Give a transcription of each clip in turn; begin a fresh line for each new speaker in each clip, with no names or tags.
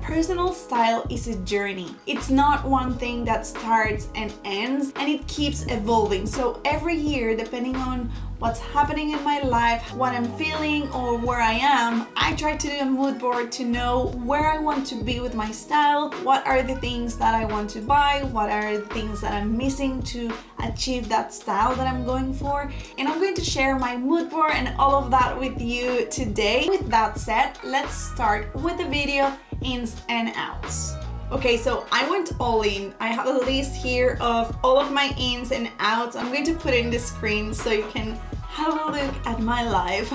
personal style is a journey. It's not one thing that starts and ends, and it keeps evolving. So every year, depending on what's happening in my life, what I'm feeling, or where I am, I try to do a mood board to know where I want to be with my style, what are the things that I want to buy, what are the things that I'm missing to achieve that style that I'm going for. And I'm going to share my mood board and all of that with you today. With that said, let's start with the video ins and outs. Okay, so I went all in. I have a list here of all of my ins and outs. I'm going to put it in the screen so you can have a look at my life.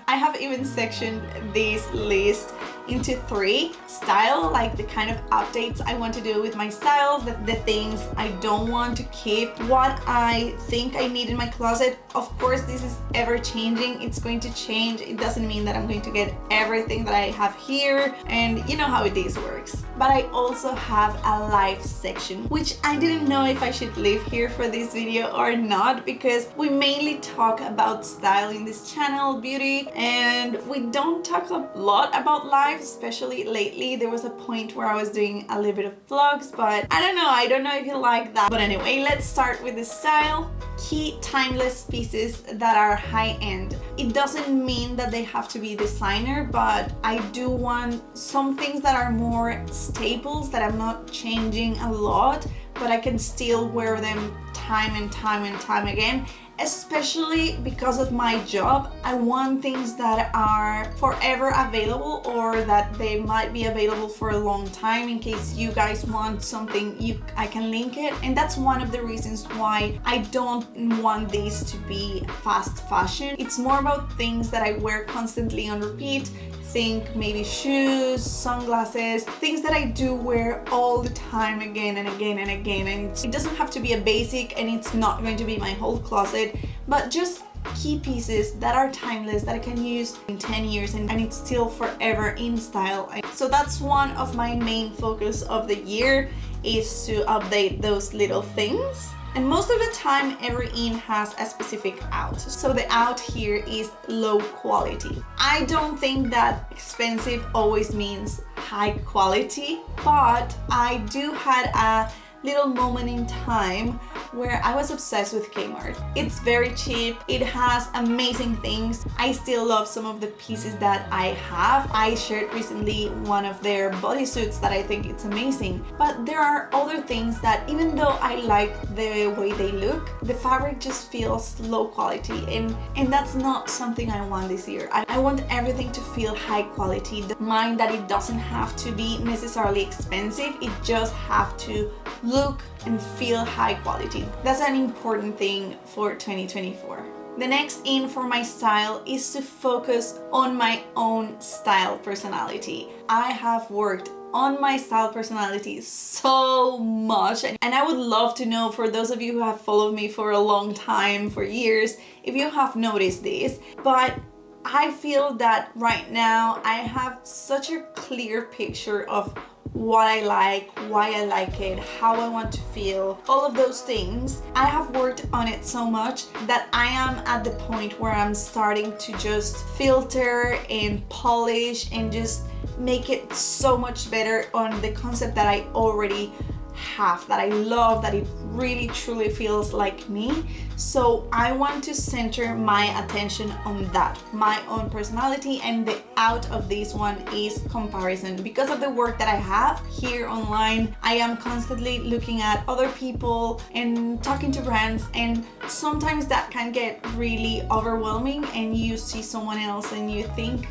I have even sectioned this list into 3: style, like the kind of updates I want to do with my styles, the things I don't want to keep, what I think I need in my closet. Of course, this is ever changing. It's going to change. It doesn't mean that I'm going to get everything that I have here, and you know how this works. But I also have a life section, which I didn't know if I should leave here for this video or not, because we mainly talk about style in this channel, beauty, and we don't talk a lot about life, especially lately. There was a point where I was doing a little bit of vlogs, but I don't know if you like that. But anyway, let's start with the style. Key timeless pieces that are high-end. It doesn't mean that they have to be designer, but I do want some things that are more staples, that I'm not changing a lot, but I can still wear them time and time again. Especially because of my job, I want things that are forever available, or that they might be available for a long time in case you guys want something, I can link it. And that's one of the reasons why I don't want these to be fast fashion. It's more about things that I wear constantly on repeat. Think maybe shoes, sunglasses, things that I do wear all the time, again and again and again. And it doesn't have to be a basic, and it's not going to be my whole closet, but just key pieces that are timeless, that I can use in 10 years and it's still forever in style. So that's one of my main focus of the year, is to update those little things. And most of the time, every in has a specific out. So the out here is low quality. I don't think that expensive always means high quality, but I do had a little moment in time where I was obsessed with Kmart. It's very cheap, it has amazing things. I still love some of the pieces that I have. I shared recently one of their bodysuits that I think it's amazing, but there are other things that, even though I like the way they look, the fabric just feels low quality, and that's not something I want this year. I want everything to feel high quality. Mind that it doesn't have to be necessarily expensive, it just have to look and feel high quality. That's an important thing for 2024. The next in for my style is to focus on my own style personality. I have worked on my style personality so much, and I would love to know, for those of you who have followed me for a long time, for years, if you have noticed this. But I feel that right now I have such a clear picture of what I like, why I like it, how I want to feel, all of those things. I have worked on it so much that I am at the point where I'm starting to just filter and polish and just make it so much better on the concept that I already have, that I love, that it really truly feels like me. So I want to center my attention on that, my own personality, and the out of this one is comparison. Because of the work that I have here online, I am constantly looking at other people and talking to brands, and sometimes that can get really overwhelming, and you see someone else and you think,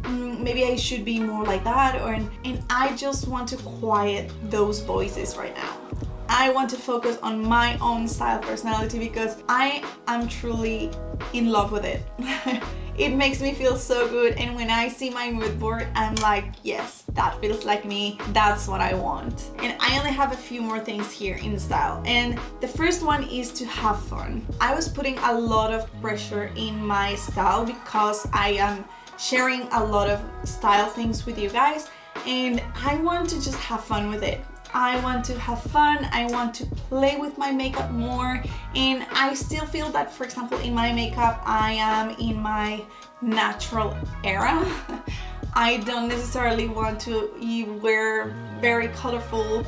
maybe I should be more like that, and I just want to quiet those voices right now. I want to focus on my own style personality because I am truly in love with it. It makes me feel so good, and when I see my mood board, I'm like, yes, that feels like me, that's what I want. And I only have a few more things here in style, and the first one is to have fun. I was putting a lot of pressure in my style because I am sharing a lot of style things with you guys, and I want to just have fun with it. I want to have fun, I want to play with my makeup more, and I still feel that, for example, in my makeup, I am in my natural era. I don't necessarily want to wear very colorful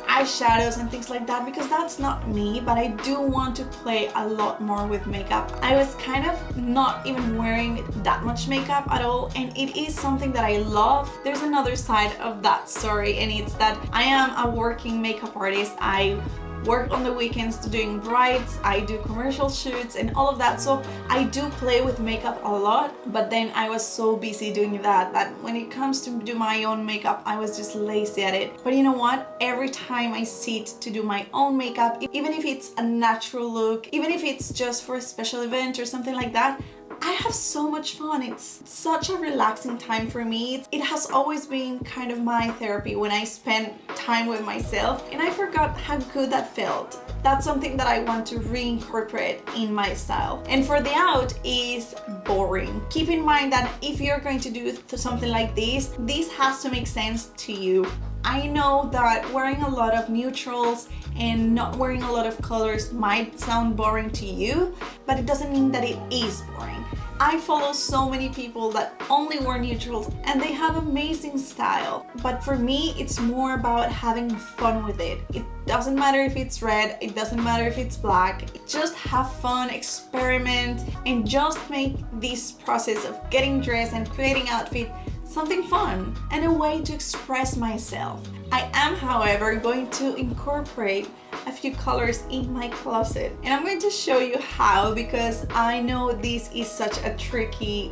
eyeshadows and things like that because that's not me, but I do want to play a lot more with makeup. I was kind of not even wearing that much makeup at all, and it is something that I love. There's another side of that story, and it's that I am a working makeup artist. I work on the weekends doing brides, I do commercial shoots and all of that, so I do play with makeup a lot, but then I was so busy doing that when it comes to do my own makeup, I was just lazy at it. But you know what? Every time I sit to do my own makeup, even if it's a natural look, even if it's just for a special event or something like that, I have so much fun. It's such a relaxing time for me. It has always been kind of my therapy when I spend time with myself, and I forgot how good that felt. That's something that I want to reincorporate in my style. And for the out is boring. Keep in mind that if you're going to do something like this has to make sense to you. I know that wearing a lot of neutrals and not wearing a lot of colors might sound boring to you, but it doesn't mean that it is boring. I follow so many people that only wear neutrals and they have amazing style. But for me, it's more about having fun with it. It doesn't matter if it's red, it doesn't matter if it's black. Just have fun, experiment, and just make this process of getting dressed and creating outfit something fun and a way to express myself. I am, however, going to incorporate a few colors in my closet, and I'm going to show you how, because I know this is such a tricky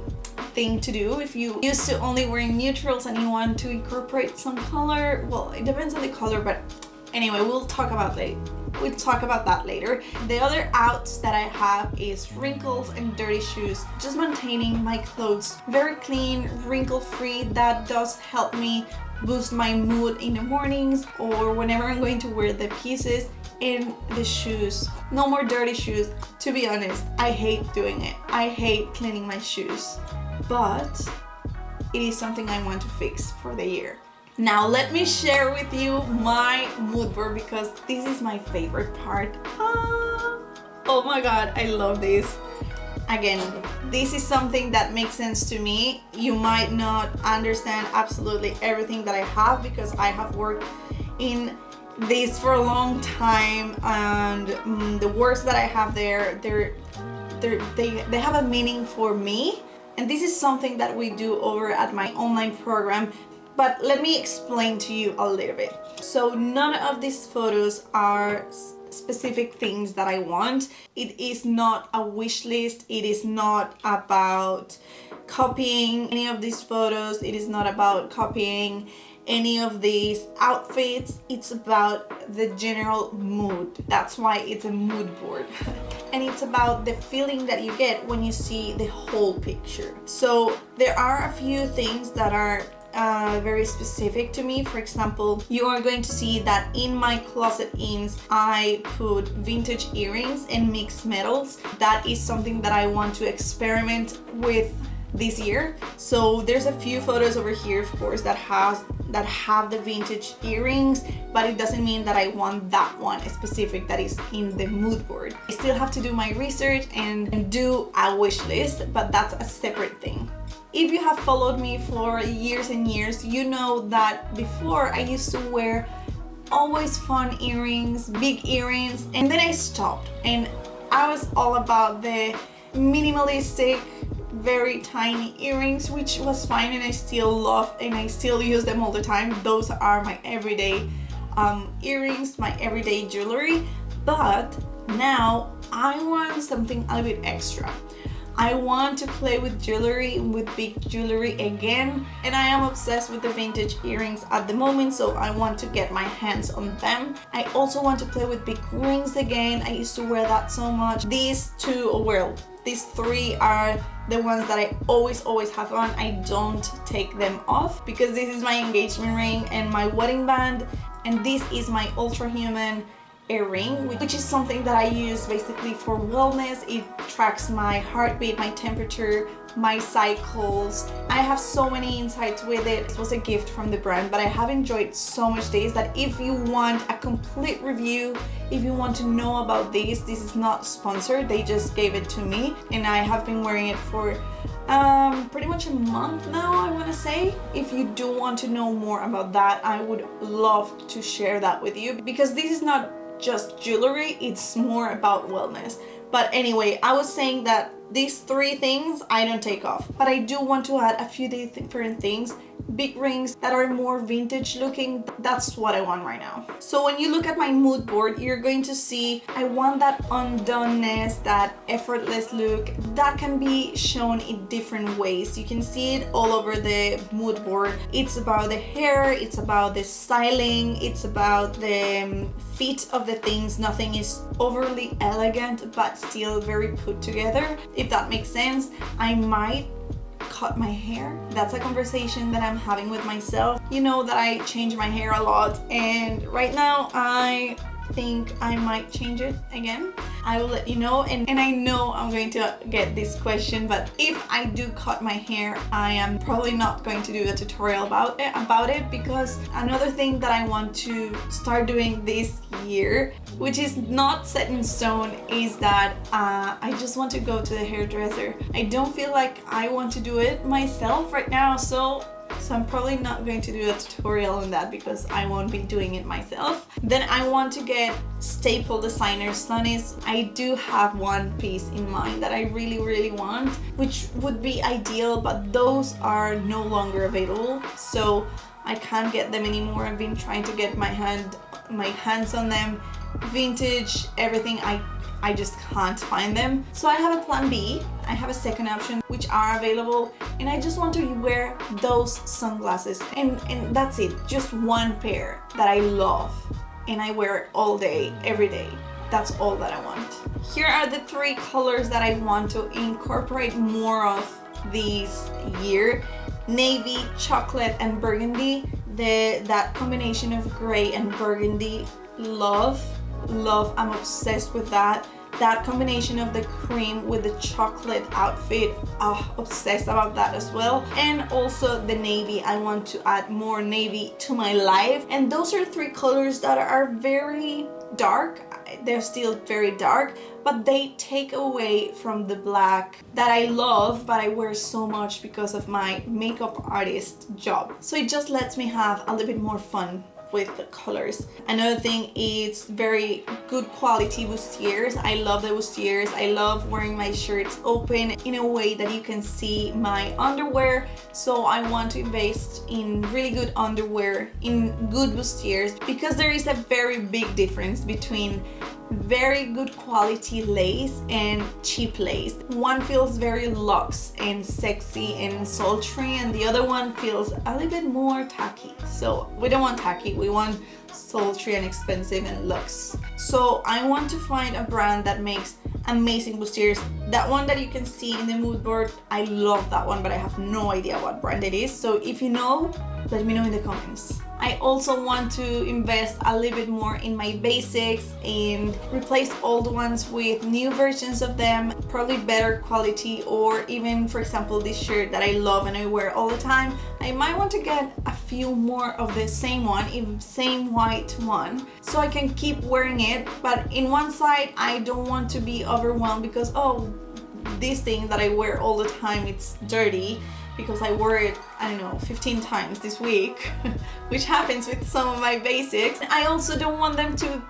thing to do. If you used to only wearing neutrals and you want to incorporate some color, well, it depends on the color, but anyway, we'll talk about that later. The other outs that I have is wrinkles and dirty shoes. Just maintaining my clothes very clean, wrinkle-free. That does help me boost my mood in the mornings or whenever I'm going to wear the pieces. And the shoes, no more dirty shoes. To be honest, I hate doing it. I hate cleaning my shoes, but it is something I want to fix for the year. Now let me share with you my mood board, because this is my favorite part. Oh my god, I love this. Again, this is something that makes sense to me. You might not understand absolutely everything that I have, because I have worked in this for a long time, and the words that I have there, they have a meaning for me, and this is something that we do over at my online program. But let me explain to you a little bit. So none of these photos are specific things that I want. It is not a wish list. It is not about copying any of these photos. It is not about copying any of these outfits. It's about the general mood. That's why it's a mood board. And it's about the feeling that you get when you see the whole picture. So there are a few things that are very specific to me. For example, you are going to see that in my closet ins I put vintage earrings and mixed metals. That is something that I want to experiment with this year. So there's a few photos over here, of course, that have the vintage earrings, but it doesn't mean that I want that one specific that is in the mood board. I still have to do my research and do a wish list, but that's a separate thing. If you have followed me for years and years, you know that before I used to wear always fun earrings, big earrings, and then I stopped, and I was all about the minimalistic, very tiny earrings, which was fine, and I still love and I still use them all the time. Those are my everyday earrings, my everyday jewelry. But now I want something a little bit extra. I want to play with jewelry, with big jewelry again, and I am obsessed with the vintage earrings at the moment, so I want to get my hands on them. I also want to play with big rings again. I used to wear that so much. These three are the ones that I always have on. I don't take them off because this is my engagement ring and my wedding band, and this is my Ultra Human earring, which is something that I use basically for wellness. It tracks my heartbeat, my temperature, my cycles. I have so many insights with it. It was a gift from the brand, but I have enjoyed so much days that if you want a complete review, if you want to know about this is not sponsored. They just gave it to me, and I have been wearing it for pretty much a month now, I want to say. If you do want to know more about that, I would love to share that with you, because this is not just jewelry, it's more about wellness. But anyway, I was saying that these 3 things I don't take off, but I do want to add a few different things. Big rings that are more vintage looking, that's what I want right now. So when you look at my mood board, you're going to see I want that undoneness, that effortless look that can be shown in different ways. You can see it all over the mood board. It's about the hair, it's about the styling, it's about the fit of the things. Nothing is overly elegant but still very put together, if that makes sense. I might cut my hair. That's a conversation that I'm having with myself. You know that I change my hair a lot, and right now I think I might change it again. I will let you know, and I know I'm going to get this question, but if I do cut my hair, I am probably not going to do a tutorial about it because another thing that I want to start doing this year, which is not set in stone, is that I just want to go to the hairdresser. I don't feel like I want to do it myself right now, so I'm probably not going to do a tutorial on that because I won't be doing it myself. Then I want to get staple designer sunnies. I do have one piece in mind that I really want, which would be ideal, but those are no longer available, so I can't get them anymore. I've been trying to get my hands on them. Vintage, everything, I just can't find them. So I have a plan B. I have a second option which are available, and I just want to wear those sunglasses, and that's it. Just one pair that I love and I wear it all day, every day. That's all that I want. Here are the 3 colors that I want to incorporate more of this year. Navy, chocolate, and burgundy. That combination of gray and burgundy, love. I'm obsessed with that. That combination of the cream with the chocolate outfit, obsessed about that as well. And also the navy, I want to add more navy to my life. And those are 3 colors that are very dark. They're still very dark, but they take away from the black that I love, but I wear so much because of my makeup artist job. So it just lets me have a little bit more fun with the colors. Another thing is very good quality bustiers. I love the bustiers. I love wearing my shirts open in a way that you can see my underwear. So I want to invest in really good underwear, in good bustiers, because there is a very big difference between very good quality lace and cheap lace. One feels very luxe and sexy and sultry, and the other one feels a little bit more tacky. So we don't want tacky, we want sultry and expensive and luxe. So I want to find a brand that makes amazing bustiers. That one that you can see in the mood board, I love that one, but I have no idea what brand it is. So if you know, let me know in the comments. I also want to invest a little bit more in my basics and replace old ones with new versions of them, probably better quality, or even, for example, this shirt that I love and I wear all the time. I might want to get a few more of the same one, even same white one, so I can keep wearing it. But in one side, I don't want to be overwhelmed because, oh, this thing that I wear all the time, it's dirty, because I wore it, I don't know, 15 times this week, which happens with some of my basics. I also don't want them to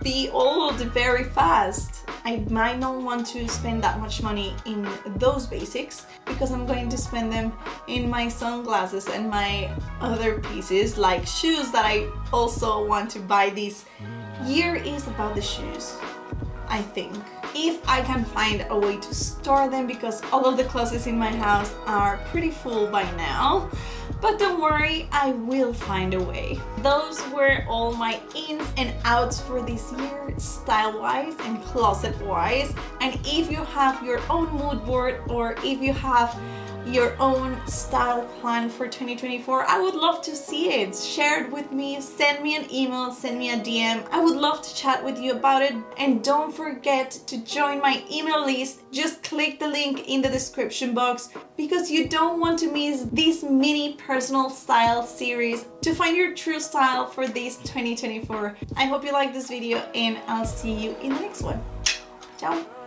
be old very fast. I might not want to spend that much money in those basics because I'm going to spend them in my sunglasses and my other pieces, like shoes that I also want to buy this year. Is about the shoes, I think. If I can find a way to store them, because all of the closets in my house are pretty full by now. But don't worry, I will find a way. Those were all my ins and outs for this year, style-wise and closet-wise. And if you have your own mood board, or if you have your own style plan for 2024, I would love to see it. Share it with me, send me an email, send me a DM. I would love to chat with you about it. And don't forget to join my email list. Just click the link in the description box, because you don't want to miss this mini personal style series to find your true style for this 2024. I hope you like this video, and I'll see you in the next one. Ciao!